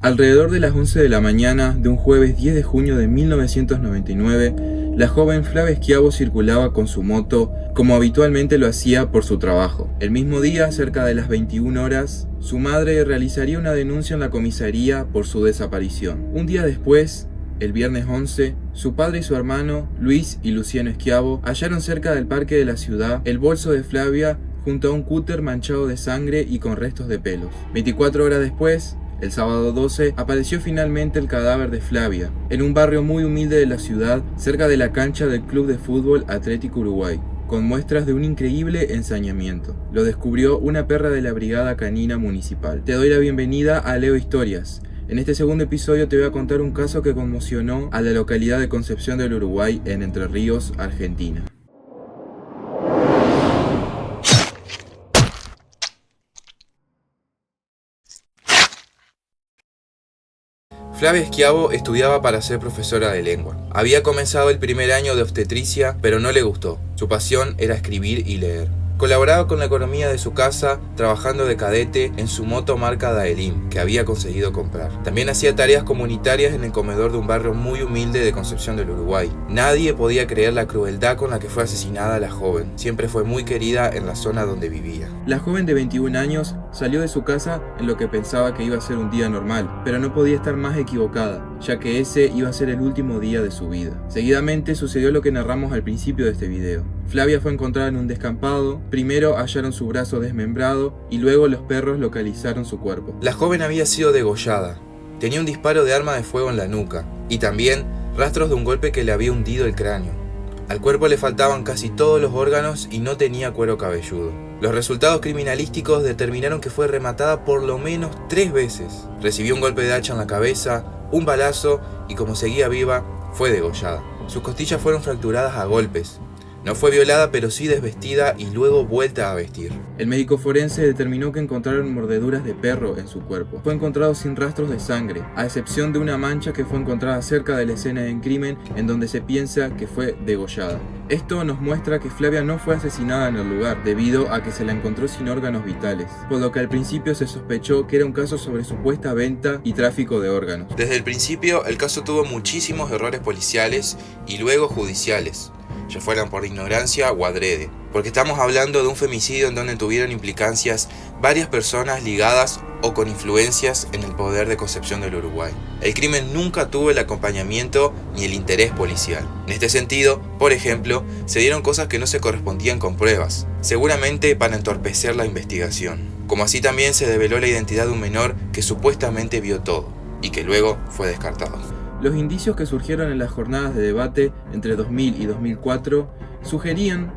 Alrededor de las 11 de la mañana de un jueves 10 de junio de 1999, la joven Flavia Schiavo circulaba con su moto como habitualmente lo hacía por su trabajo. El mismo día, cerca de las 21 horas, su madre realizaría una denuncia en la comisaría por su desaparición. Un día después, el viernes 11, su padre y su hermano, Luis y Luciano Schiavo, hallaron cerca del parque de la ciudad el bolso de Flavia junto a un cúter manchado de sangre y con restos de pelos. 24 horas después, el sábado 12, apareció finalmente el cadáver de Flavia, en un barrio muy humilde de la ciudad, cerca de la cancha del club de fútbol Atlético Uruguay, con muestras de un increíble ensañamiento. Lo descubrió una perra de la Brigada Canina Municipal. Te doy la bienvenida a Leo Historias. En este segundo episodio te voy a contar un caso que conmocionó a la localidad de Concepción del Uruguay, en Entre Ríos, Argentina. Flavia Schiavo estudiaba para ser profesora de lengua. Había comenzado el primer año de obstetricia, pero no le gustó. Su pasión era escribir y leer. Colaboraba con la economía de su casa, trabajando de cadete en su moto marca Daelim, que había conseguido comprar. También hacía tareas comunitarias en el comedor de un barrio muy humilde de Concepción del Uruguay. Nadie podía creer la crueldad con la que fue asesinada la joven. Siempre fue muy querida en la zona donde vivía. La joven de 21 años salió de su casa en lo que pensaba que iba a ser un día normal, pero no podía estar más equivocada, ya que ese iba a ser el último día de su vida. Seguidamente sucedió lo que narramos al principio de este video. Flavia fue encontrada en un descampado. Primero hallaron su brazo desmembrado y luego los perros localizaron su cuerpo. La joven había sido degollada. Tenía un disparo de arma de fuego en la nuca y también rastros de un golpe que le había hundido el cráneo. Al cuerpo le faltaban casi todos los órganos y no tenía cuero cabelludo. Los resultados criminalísticos determinaron que fue rematada por lo menos 3 veces. Recibió un golpe de hacha en la cabeza, un balazo y, como seguía viva, fue degollada. Sus costillas fueron fracturadas a golpes. No fue violada, pero sí desvestida y luego vuelta a vestir. El médico forense determinó que encontraron mordeduras de perro en su cuerpo. Fue encontrado sin rastros de sangre, a excepción de una mancha que fue encontrada cerca de la escena del crimen, en donde se piensa que fue degollada. Esto nos muestra que Flavia no fue asesinada en el lugar, debido a que se la encontró sin órganos vitales, por lo que al principio se sospechó que era un caso sobre supuesta venta y tráfico de órganos. Desde el principio, el caso tuvo muchísimos errores policiales y luego judiciales, ya fueran por ignorancia o adrede, porque estamos hablando de un femicidio en donde tuvieron implicancias varias personas ligadas o con influencias en el poder de Concepción del Uruguay. El crimen nunca tuvo el acompañamiento ni el interés policial. En este sentido, por ejemplo, se dieron cosas que no se correspondían con pruebas, seguramente para entorpecer la investigación. Como así también se develó la identidad de un menor que supuestamente vio todo y que luego fue descartado. Los indicios que surgieron en las jornadas de debate entre 2000 y 2004 sugerían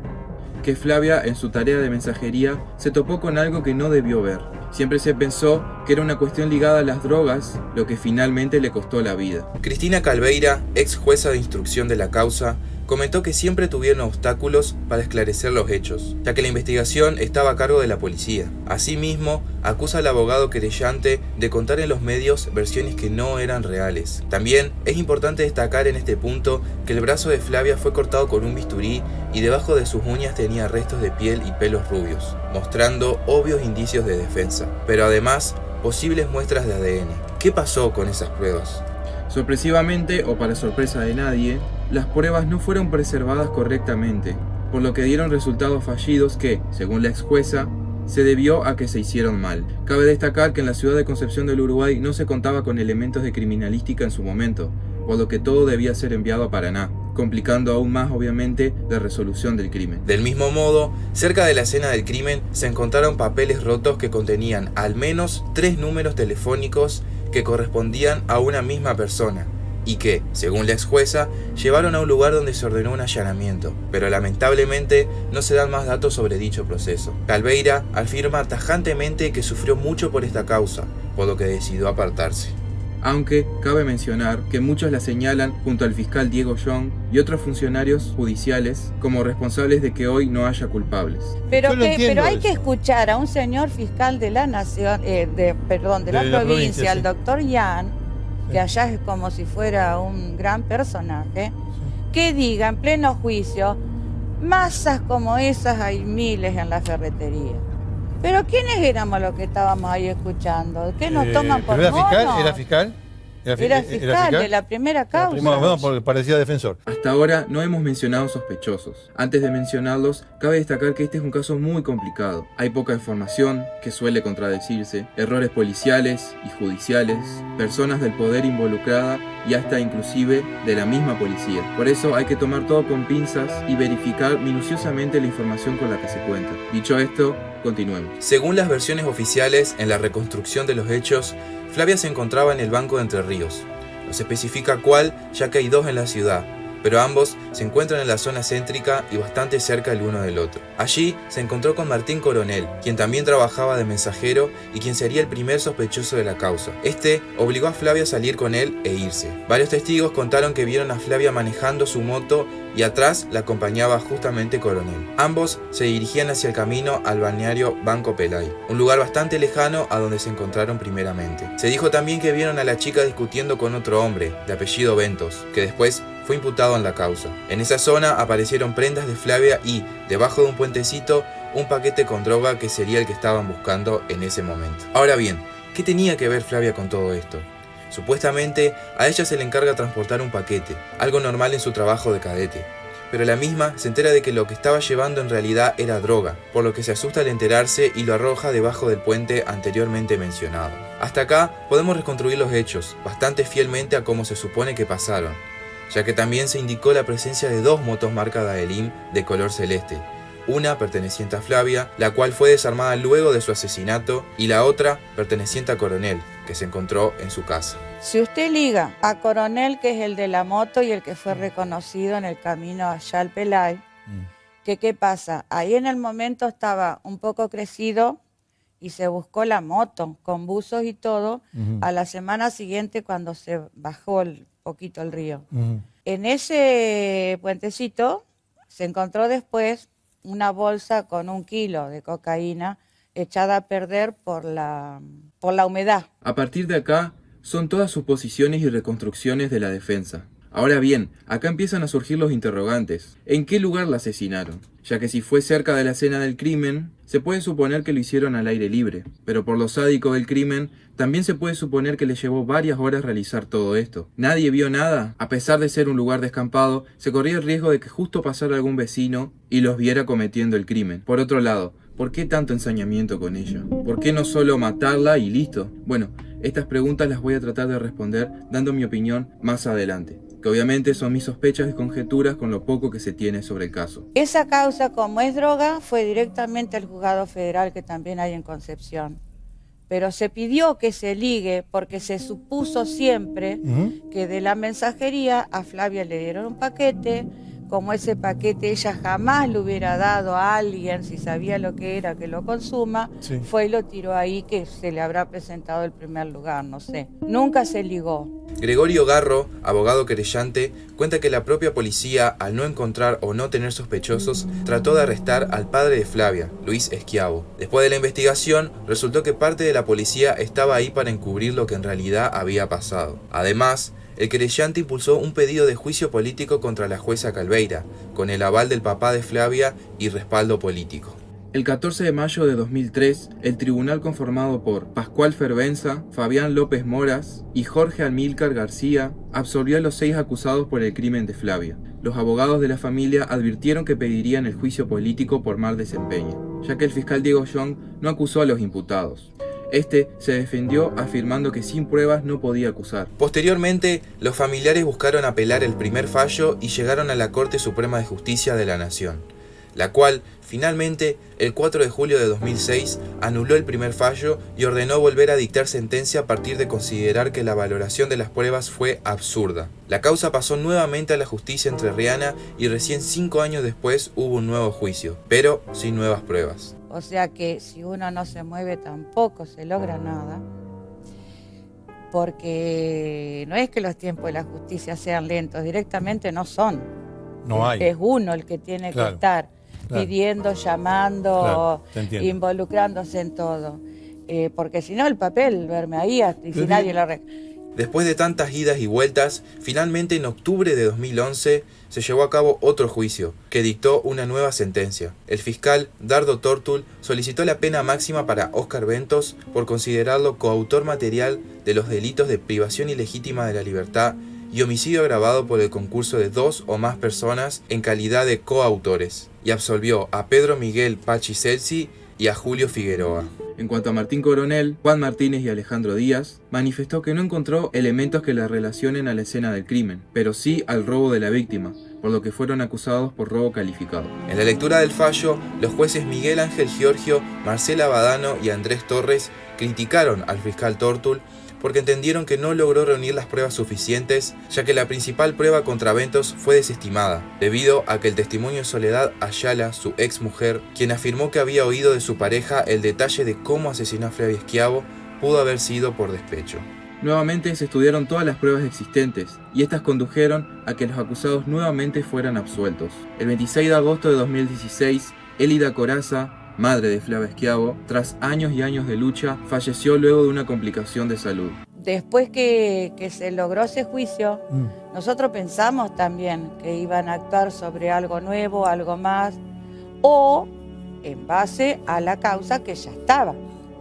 que Flavia, en su tarea de mensajería, se topó con algo que no debió ver. Siempre se pensó que era una cuestión ligada a las drogas, lo que finalmente le costó la vida. Cristina Calveira, ex jueza de instrucción de la causa, comentó que siempre tuvieron obstáculos para esclarecer los hechos, ya que la investigación estaba a cargo de la policía. Asimismo, acusa al abogado querellante de contar en los medios versiones que no eran reales. También es importante destacar en este punto que el brazo de Flavia fue cortado con un bisturí y debajo de sus uñas tenía restos de piel y pelos rubios, mostrando obvios indicios de defensa, pero además posibles muestras de ADN. ¿Qué pasó con esas pruebas? Sorpresivamente, o para sorpresa de nadie, las pruebas no fueron preservadas correctamente, por lo que dieron resultados fallidos que, según la ex jueza, se debió a que se hicieron mal. Cabe destacar que en la ciudad de Concepción del Uruguay no se contaba con elementos de criminalística en su momento, por lo que todo debía ser enviado a Paraná, complicando aún más, obviamente, la resolución del crimen. Del mismo modo, cerca de la escena del crimen se encontraron papeles rotos que contenían al menos 3 números telefónicos que correspondían a una misma persona y que, según la ex jueza, llevaron a un lugar donde se ordenó un allanamiento, pero lamentablemente no se dan más datos sobre dicho proceso. Calveira afirma tajantemente que sufrió mucho por esta causa, por lo que decidió apartarse. Aunque cabe mencionar que muchos la señalan junto al fiscal Diego Young y otros funcionarios judiciales como responsables de que hoy no haya culpables. Pero hay que escuchar a un señor fiscal de la nación, de la provincia, el doctor Yan, que allá es como si fuera un gran personaje, que diga en pleno juicio, masas como esas hay miles en la ferretería. Pero ¿quiénes éramos los que estábamos ahí escuchando? ¿Qué nos toman por ¿Era fiscal? monos? ¿Era fiscal? Era fiscal de la primera causa. Bueno, porque parecía defensor. Hasta ahora no hemos mencionado sospechosos. Antes de mencionarlos, cabe destacar que este es un caso muy complicado. Hay poca información, que suele contradecirse, errores policiales y judiciales, personas del poder involucrada y hasta inclusive de la misma policía. Por eso hay que tomar todo con pinzas y verificar minuciosamente la información con la que se cuenta. Dicho esto, continuemos. Según las versiones oficiales, en la reconstrucción de los hechos, Flavia se encontraba en el Banco de Entre Ríos. No se especifica cuál, ya que hay dos en la ciudad, pero ambos se encuentran en la zona céntrica y bastante cerca el uno del otro. Allí se encontró con Martín Coronel, quien también trabajaba de mensajero y quien sería el primer sospechoso de la causa. Este obligó a Flavia a salir con él e irse. Varios testigos contaron que vieron a Flavia manejando su moto y atrás la acompañaba justamente Coronel. Ambos se dirigían hacia el camino al balneario Banco Pelay, un lugar bastante lejano a donde se encontraron primeramente. Se dijo también que vieron a la chica discutiendo con otro hombre, de apellido Ventos, que después fue imputado en la causa. En esa zona aparecieron prendas de Flavia y, debajo de un puentecito, un paquete con droga que sería el que estaban buscando en ese momento. Ahora bien, ¿qué tenía que ver Flavia con todo esto? Supuestamente, a ella se le encarga transportar un paquete, algo normal en su trabajo de cadete. Pero la misma se entera de que lo que estaba llevando en realidad era droga, por lo que se asusta al enterarse y lo arroja debajo del puente anteriormente mencionado. Hasta acá podemos reconstruir los hechos, bastante fielmente a cómo se supone que pasaron, ya que también se indicó la presencia de dos motos marca Daelim de color celeste, una perteneciente a Flavia, la cual fue desarmada luego de su asesinato, y la otra perteneciente a Coronel, que se encontró en su casa. Si usted liga a Coronel, que es el de la moto y el que fue reconocido en el camino allá al Pelay, ¿qué pasa? Ahí en el momento estaba un poco crecido y se buscó la moto con buzos y todo a la semana siguiente cuando se bajó poquito el río. En ese puentecito se encontró después una bolsa con 1 kilo de cocaína echada a perder por la humedad. A partir de acá, son todas suposiciones y reconstrucciones de la defensa. Ahora bien, acá empiezan a surgir los interrogantes. ¿En qué lugar la asesinaron? Ya que si fue cerca de la escena del crimen, se puede suponer que lo hicieron al aire libre. Pero por lo sádico del crimen, también se puede suponer que le llevó varias horas realizar todo esto. ¿Nadie vio nada? A pesar de ser un lugar descampado, se corría el riesgo de que justo pasara algún vecino y los viera cometiendo el crimen. Por otro lado, ¿por qué tanto ensañamiento con ella? ¿Por qué no solo matarla y listo? Bueno, estas preguntas las voy a tratar de responder dando mi opinión más adelante, que obviamente son mis sospechas y conjeturas con lo poco que se tiene sobre el caso. Esa causa, como es droga, fue directamente al juzgado federal que también hay en Concepción. Pero se pidió que se ligue porque se supuso siempre que de la mensajería a Flavia le dieron un paquete, como ese paquete ella jamás le hubiera dado a alguien si sabía lo que era que lo consuma, fue y lo tiró ahí, que se le habrá presentado el primer lugar, no sé. Nunca se ligó. Gregorio Garro, abogado querellante, cuenta que la propia policía, al no encontrar o no tener sospechosos, trató de arrestar al padre de Flavia, Luis Esquiavo. Después de la investigación, resultó que parte de la policía estaba ahí para encubrir lo que en realidad había pasado. Además, el querellante impulsó un pedido de juicio político contra la jueza Calveira, con el aval del papá de Flavia y respaldo político. El 14 de mayo de 2003, el tribunal conformado por Pascual Fervenza, Fabián López Moras y Jorge Amílcar García absolvió a los 6 acusados por el crimen de Flavia. Los abogados de la familia advirtieron que pedirían el juicio político por mal desempeño, ya que el fiscal Diego Young no acusó a los imputados. Este se defendió afirmando que sin pruebas no podía acusar. Posteriormente, los familiares buscaron apelar el primer fallo y llegaron a la Corte Suprema de Justicia de la Nación, la cual, finalmente, el 4 de julio de 2006, anuló el primer fallo y ordenó volver a dictar sentencia a partir de considerar que la valoración de las pruebas fue absurda. La causa pasó nuevamente a la justicia entrerriana y recién 5 años después hubo un nuevo juicio, pero sin nuevas pruebas. O sea que si uno no se mueve tampoco se logra nada, porque no es que los tiempos de la justicia sean lentos, directamente no son. No hay. Es uno el que tiene que estar pidiendo, llamando, involucrándose en todo. Porque si no, el papel, verme ahí, y si nadie lo Después de tantas idas y vueltas, finalmente en octubre de 2011 se llevó a cabo otro juicio, que dictó una nueva sentencia. El fiscal Dardo Tortul solicitó la pena máxima para Óscar Ventos por considerarlo coautor material de los delitos de privación ilegítima de la libertad y homicidio agravado por el concurso de 2 o más personas en calidad de coautores, y absolvió a Pedro Miguel Pachi Celsi y a Julio Figueroa. En cuanto a Martín Coronel, Juan Martínez y Alejandro Díaz, manifestó que no encontró elementos que la relacionen a la escena del crimen, pero sí al robo de la víctima, por lo que fueron acusados por robo calificado. En la lectura del fallo, los jueces Miguel Ángel Giorgio, Marcela Badano y Andrés Torres criticaron al fiscal Tortul porque entendieron que no logró reunir las pruebas suficientes, ya que la principal prueba contra Ventos fue desestimada, debido a que el testimonio de Soledad Ayala, su ex mujer, quien afirmó que había oído de su pareja el detalle de cómo asesinó a Flavia Schiavo, pudo haber sido por despecho. Nuevamente se estudiaron todas las pruebas existentes, y estas condujeron a que los acusados nuevamente fueran absueltos. El 26 de agosto de 2016, Elida Corazza, madre de Flavia Schiavo, tras años y años de lucha, falleció luego de una complicación de salud. Después que se logró ese juicio, nosotros pensamos también que iban a actuar sobre algo nuevo, algo más, o en base a la causa que ya estaba.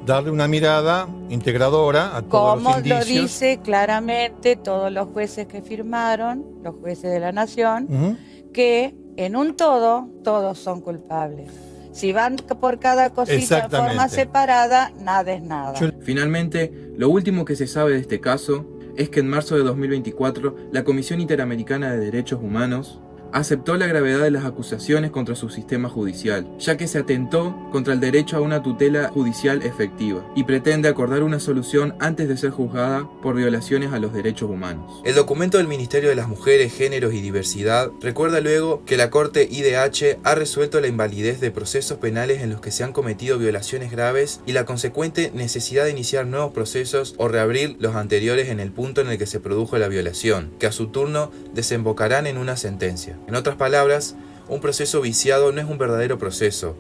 Darle una mirada integradora a todos los indicios. Como lo dice claramente todos los jueces que firmaron, los jueces de la Nación, que en un todo, todos son culpables. Si van por cada cosita de forma separada, nada es nada. Finalmente, lo último que se sabe de este caso es que en marzo de 2024, la Comisión Interamericana de Derechos Humanos aceptó la gravedad de las acusaciones contra su sistema judicial, ya que se atentó contra el derecho a una tutela judicial efectiva y pretende acordar una solución antes de ser juzgada por violaciones a los derechos humanos. El documento del Ministerio de las Mujeres, Géneros y Diversidad recuerda luego que la Corte IDH ha resuelto la invalidez de procesos penales en los que se han cometido violaciones graves y la consecuente necesidad de iniciar nuevos procesos o reabrir los anteriores en el punto en el que se produjo la violación, que a su turno desembocarán en una sentencia. En otras palabras, un proceso viciado no es un verdadero proceso,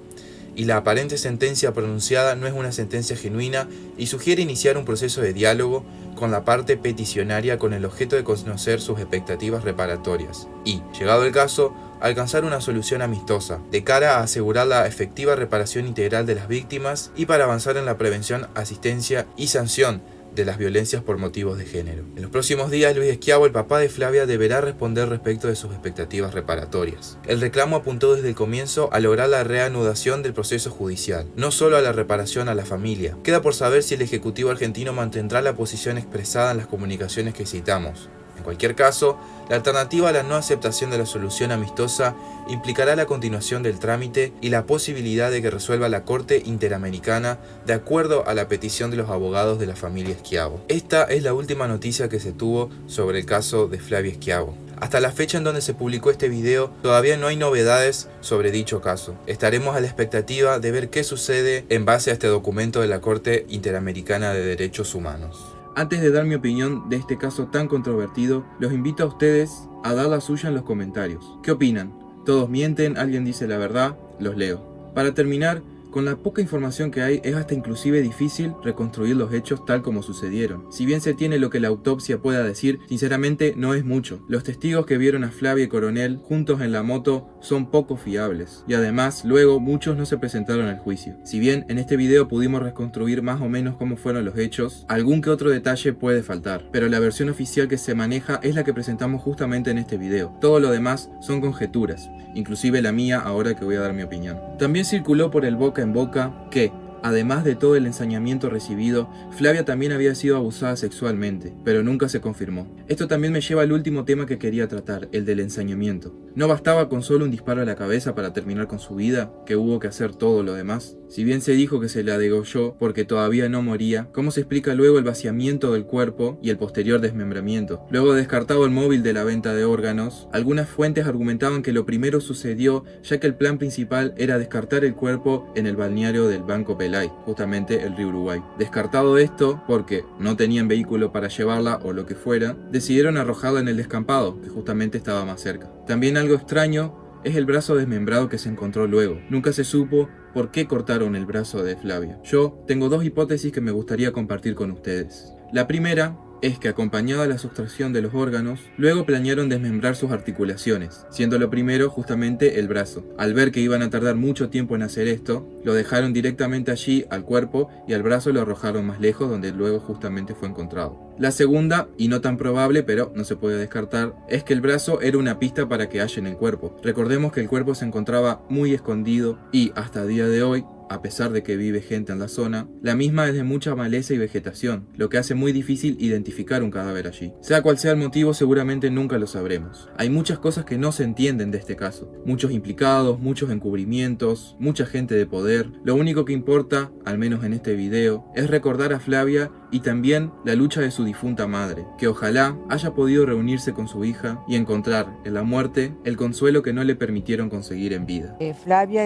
y la aparente sentencia pronunciada no es una sentencia genuina y sugiere iniciar un proceso de diálogo con la parte peticionaria con el objeto de conocer sus expectativas reparatorias y, llegado el caso, alcanzar una solución amistosa, de cara a asegurar la efectiva reparación integral de las víctimas y para avanzar en la prevención, asistencia y sanción de las violencias por motivos de género. En los próximos días, Luis Schiavo, el papá de Flavia, deberá responder respecto de sus expectativas reparatorias. El reclamo apuntó desde el comienzo a lograr la reanudación del proceso judicial, no solo a la reparación a la familia. Queda por saber si el Ejecutivo argentino mantendrá la posición expresada en las comunicaciones que citamos. En cualquier caso, la alternativa a la no aceptación de la solución amistosa implicará la continuación del trámite y la posibilidad de que resuelva la Corte Interamericana de acuerdo a la petición de los abogados de la familia Schiavo. Esta es la última noticia que se tuvo sobre el caso de Flavia Schiavo. Hasta la fecha en donde se publicó este video, todavía no hay novedades sobre dicho caso. Estaremos a la expectativa de ver qué sucede en base a este documento de la Corte Interamericana de Derechos Humanos. Antes de dar mi opinión de este caso tan controvertido, los invito a ustedes a dar la suya en los comentarios. ¿Qué opinan? ¿Todos mienten? ¿Alguien dice la verdad? Los leo. Para terminar, con la poca información que hay, es hasta inclusive difícil reconstruir los hechos tal como sucedieron. Si bien se tiene lo que la autopsia pueda decir, sinceramente no es mucho. Los testigos que vieron a Flavia y Coronel juntos en la moto son poco fiables. Y además, luego muchos no se presentaron al juicio. Si bien en este video pudimos reconstruir más o menos cómo fueron los hechos, algún que otro detalle puede faltar. Pero la versión oficial que se maneja es la que presentamos justamente en este video. Todo lo demás son conjeturas, inclusive la mía ahora que voy a dar mi opinión. También circuló por el boca en boca que, además de todo el ensañamiento recibido, Flavia también había sido abusada sexualmente, pero nunca se confirmó. Esto también me lleva al último tema que quería tratar, el del ensañamiento. ¿No bastaba con solo un disparo a la cabeza para terminar con su vida, que hubo que hacer todo lo demás? Si bien se dijo que se la degolló porque todavía no moría, ¿cómo se explica luego el vaciamiento del cuerpo y el posterior desmembramiento? Luego descartado el móvil de la venta de órganos, algunas fuentes argumentaban que lo primero sucedió ya que el plan principal era descartar el cuerpo en el balneario del Banco Pelay, justamente el río Uruguay. Descartado esto, porque no tenían vehículo para llevarla o lo que fuera, decidieron arrojarla en el descampado, que justamente estaba más cerca. También algo extraño es el brazo desmembrado que se encontró luego. Nunca se supo por qué cortaron el brazo de Flavia. Yo tengo dos hipótesis que me gustaría compartir con ustedes. La primera es que, acompañado a la sustracción de los órganos, luego planearon desmembrar sus articulaciones, siendo lo primero justamente el brazo. Al ver que iban a tardar mucho tiempo en hacer esto, lo dejaron directamente allí al cuerpo y al brazo lo arrojaron más lejos, donde luego justamente fue encontrado. La segunda, y no tan probable, pero no se puede descartar, es que el brazo era una pista para que hallen el cuerpo. Recordemos que el cuerpo se encontraba muy escondido y, hasta el día de hoy, a pesar de que vive gente en la zona, la misma es de mucha maleza y vegetación, lo que hace muy difícil identificar un cadáver allí. Sea cual sea el motivo, seguramente nunca lo sabremos. Hay muchas cosas que no se entienden de este caso, muchos implicados, muchos encubrimientos, mucha gente de poder. Lo único que importa, al menos en este video, es recordar a Flavia y también la lucha de su difunta madre, que ojalá haya podido reunirse con su hija y encontrar en la muerte el consuelo que no le permitieron conseguir en vida. Flavia,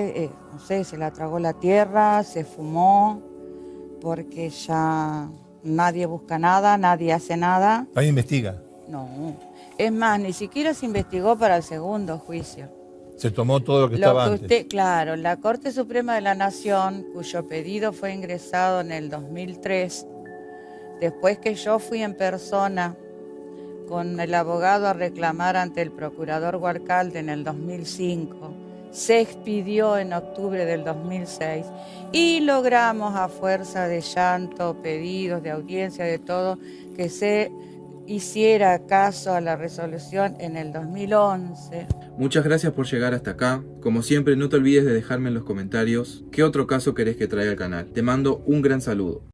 no sé, se la tragó la tierra, se fumó, porque ya nadie busca nada, nadie hace nada. Nadie investiga. No, es más, ni siquiera se investigó para el segundo juicio. Se tomó todo lo que estaba antes. Claro, la Corte Suprema de la Nación, cuyo pedido fue ingresado en el 2003, después que yo fui en persona con el abogado a reclamar ante el procurador Guarcalde en el 2005, se expidió en octubre del 2006 y logramos, a fuerza de llanto, pedidos de audiencia, de todo, que se hiciera caso a la resolución en el 2011. Muchas gracias por llegar hasta acá. Como siempre, no te olvides de dejarme en los comentarios qué otro caso querés que traiga al canal. Te mando un gran saludo.